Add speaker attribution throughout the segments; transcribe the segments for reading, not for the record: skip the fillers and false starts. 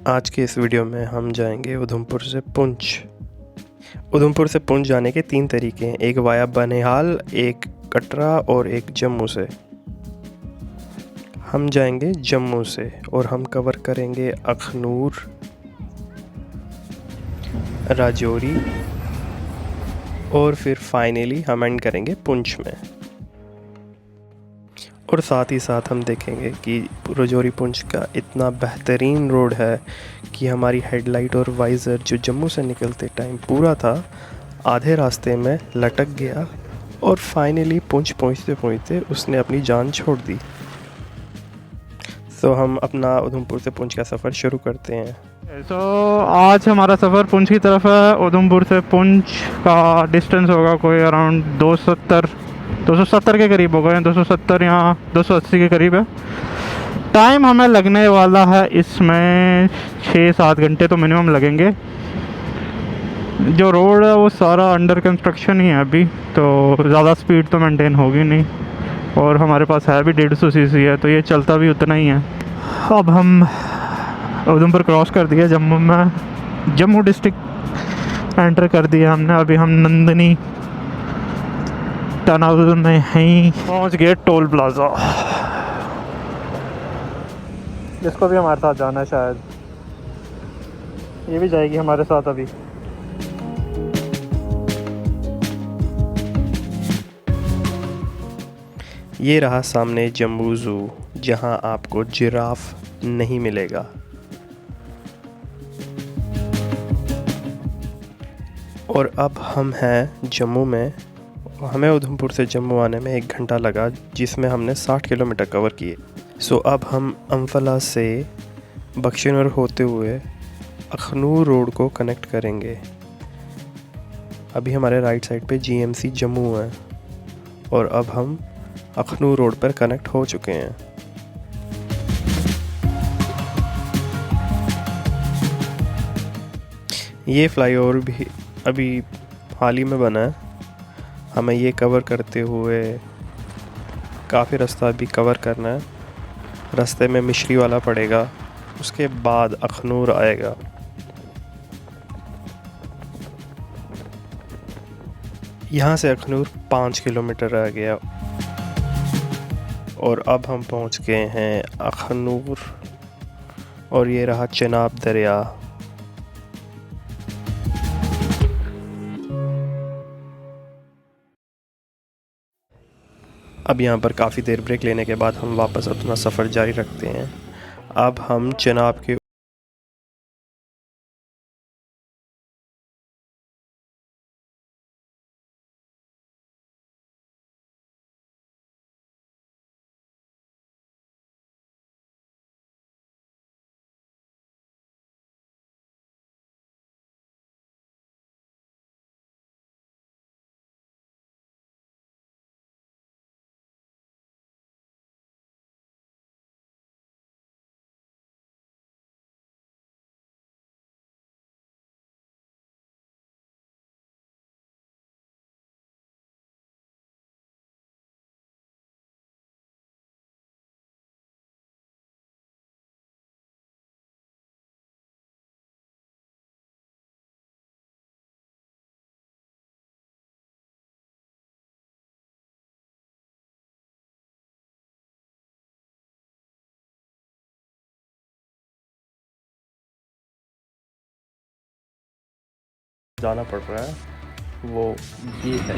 Speaker 1: आज के इस वीडियो में हम जाएंगे उधमपुर से पुंछ। उधमपुर से पुंछ जाने के 3 तरीके हैं, एक वाया बनिहाल, एक कटरा और एक जम्मू से। हम जाएंगे जम्मू से और हम कवर करेंगे अखनूर, राजौरी और फिर फाइनली हम एंड करेंगे पुंछ में। और साथ ही साथ हम देखेंगे कि राजौरी पुंछ का इतना बेहतरीन रोड है कि हमारी हेडलाइट और वाइज़र जो जम्मू से निकलते टाइम पूरा था, आधे रास्ते में लटक गया और फाइनली पुंछ पहुंचते पहुंचते उसने अपनी जान छोड़ दी। तो हम अपना उधमपुर से पुंछ का सफ़र शुरू करते हैं।
Speaker 2: आज हमारा सफ़र पुंछ की तरफ है। उधमपुर से पुंछ का डिस्टेंस होगा कोई अराउंड 270 के करीब होगा, या 270 या 280 के करीब है। टाइम हमें लगने वाला है इसमें 6-7 घंटे तो मिनिमम लगेंगे। जो रोड है वो सारा अंडर कंस्ट्रक्शन ही है अभी, तो ज़्यादा स्पीड तो मेंटेन होगी नहीं, और हमारे पास है भी 150 सीसी है, तो ये चलता भी उतना ही है। अब हम उधमपुर क्रॉस कर दिया, जम्मू में जम्मू डिस्ट्रिक्ट एंटर कर दिया हमने। अभी हम नंदनी टनल में हैं, पहुंच गए टोल प्लाजा। इसको भी हमारे साथ जाना है शायद, ये भी जाएगी हमारे साथ अभी।
Speaker 1: ये रहा सामने जम्बू ज़ू, जहां आपको जिराफ नहीं मिलेगा। और अब हम हैं जम्मू में। हमें उधमपुर से जम्मू आने में 1 घंटा लगा, जिसमें हमने 60 किलोमीटर कवर किए। सो अब हम अम्फला से बख्शीनगर होते हुए अखनूर रोड को कनेक्ट करेंगे। अभी हमारे राइट साइड पे जीएमसी जम्मू है और अब हम अखनूर रोड पर कनेक्ट हो चुके हैं। ये फ्लाईओवर भी अभी हाल ही में बना है। हमें ये कवर करते हुए काफ़ी रास्ता अभी कवर करना है। रास्ते में मिश्री वाला पड़ेगा, उसके बाद अखनूर आएगा। यहाँ से अखनूर 5 किलोमीटर रह गया और अब हम पहुँच गए हैं अखनूर। और ये रहा चनाब दरिया। अब यहाँ पर काफ़ी देर ब्रेक लेने के बाद हम वापस अपना सफ़र जारी रखते हैं। अब हम चनाब के जाना पड़ रहा है वो ये है।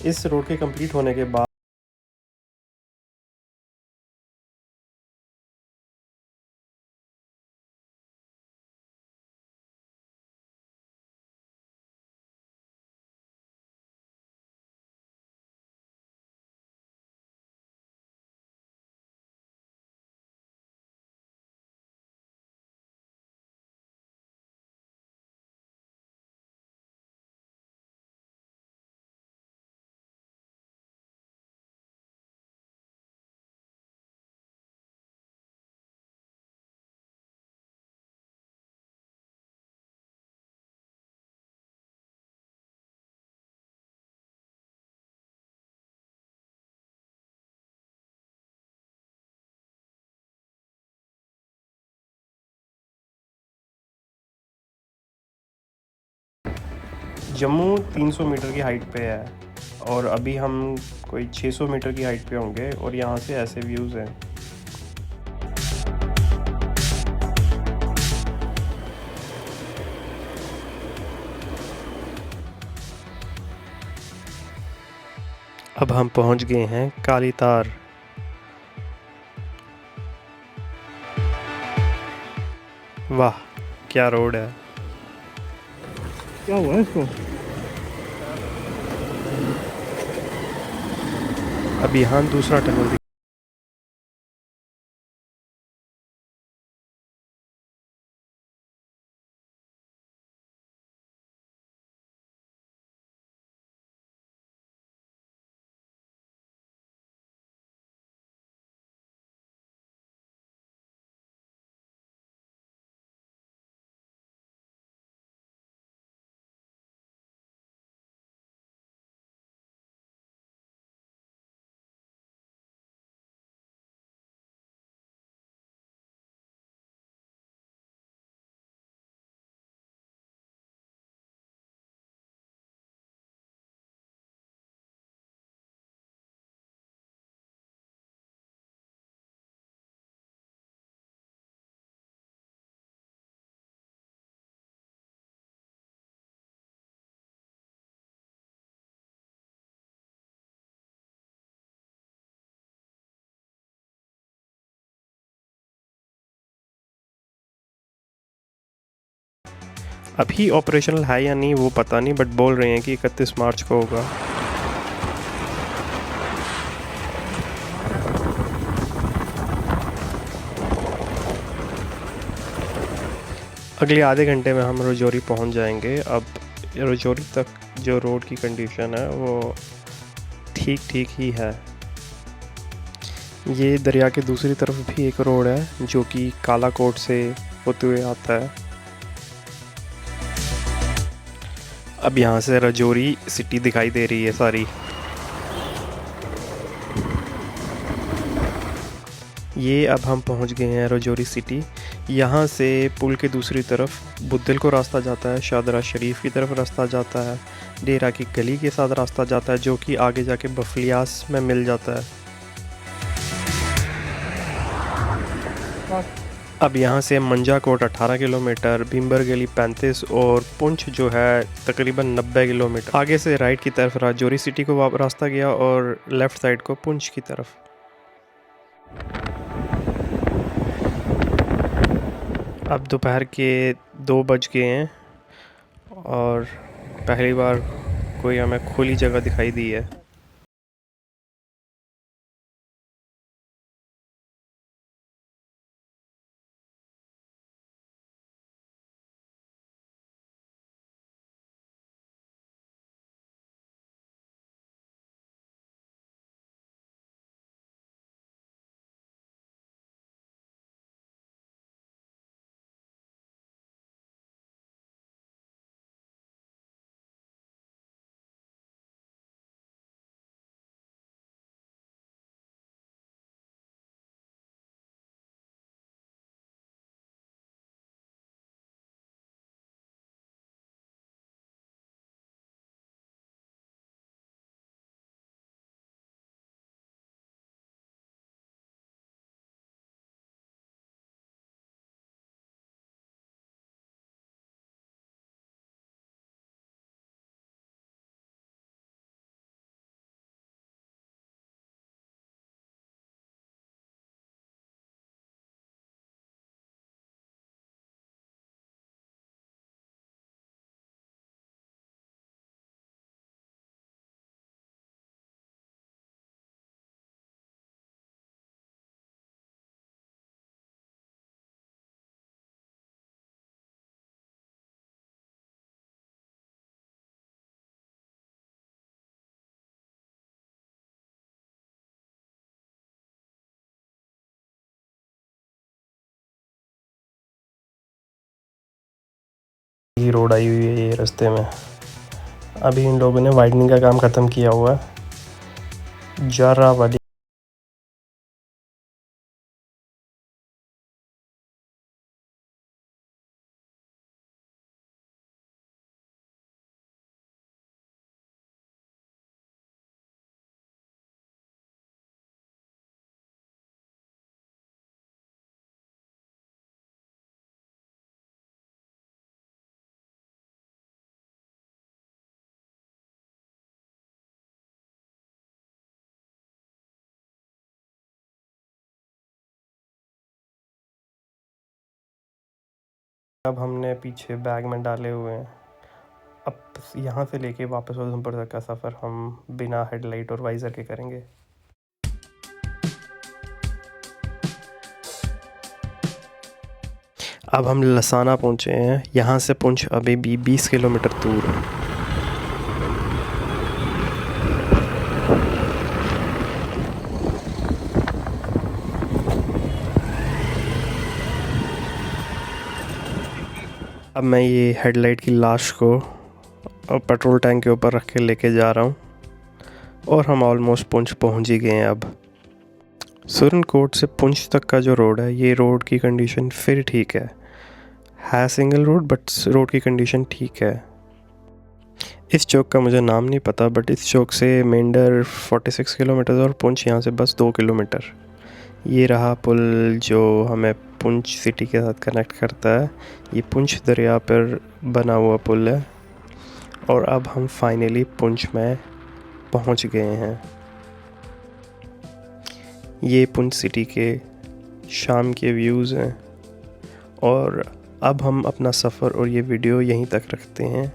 Speaker 1: इस रोड के कंप्लीट होने के बाद जम्मू 300 मीटर की हाइट पे है और अभी हम कोई 600 मीटर की हाइट पे होंगे और यहाँ से ऐसे व्यूज़ हैं। अब हम पहुँच गए हैं कालीतार। वाह क्या रोड है।
Speaker 2: क्या हुआ है इसको?
Speaker 1: अब यहाँ दूसरा टनल दिख। अभी ऑपरेशनल है या नहीं वो पता नहीं, बट बोल रहे हैं कि 31 मार्च को होगा। अगले आधे घंटे में हम रजौरी पहुंच जाएंगे। अब रजौरी तक जो रोड की कंडीशन है वो ठीक ठीक ही है। ये दरिया के दूसरी तरफ भी एक रोड है जो कि कालाकोट से होते हुए आता है। अब यहाँ से रजौरी सिटी दिखाई दे रही है सारी। ये अब हम पहुँच गए हैं रजौरी सिटी। यहाँ से पुल के दूसरी तरफ बुद्धल को रास्ता जाता है, शादरा शरीफ की तरफ रास्ता जाता है, डेरा की गली के साथ रास्ता जाता है जो कि आगे जाके बफलियास में मिल जाता है। अब यहाँ से मंजाकोट 18 किलोमीटर, भीमबर गली 35 और पुंछ जो है तकरीबन 90 किलोमीटर। आगे से राइट की तरफ राजौरी सिटी को रास्ता गया और लेफ़्ट साइड को पुंछ की तरफ। अब दोपहर के 2 बज गए हैं और पहली बार कोई हमें खुली जगह दिखाई दी है। ये रोड आई हुई है ये रास्ते में। अभी इन लोगों ने वाइडनिंग का काम ख़त्म किया हुआ है। जारा वाली अब हमने पीछे बैग में डाले हुए हैं। अब यहाँ से लेके वापस उधमपुर तक का सफ़र हम बिना हेडलाइट और वाइज़र के करेंगे। अब हम लसाना पहुँचे हैं। यहाँ से पुंछ अभी भी 20 किलोमीटर दूर है। अब मैं ये हेडलाइट की लाश को पेट्रोल टैंक के ऊपर रख के लेके जा रहा हूँ और हम ऑलमोस्ट पुंछ पहुँच ही गए हैं। अब सुरनकोट से पुंछ तक का जो रोड है, ये रोड की कंडीशन फिर ठीक है सिंगल रोड, बट रोड की कंडीशन ठीक है। इस चौक का मुझे नाम नहीं पता, बट इस चौक से मेंढर 46 किलोमीटर और पुंछ यहाँ से बस 2 किलोमीटर। ये रहा पुल जो हमें पुंछ सिटी के साथ कनेक्ट करता है। ये पुंछ दरिया पर बना हुआ पुल है और अब हम फाइनली पुंछ में पहुंच गए हैं। ये पुंछ सिटी के शाम के व्यूज़ हैं और अब हम अपना सफ़र और ये वीडियो यहीं तक रखते हैं।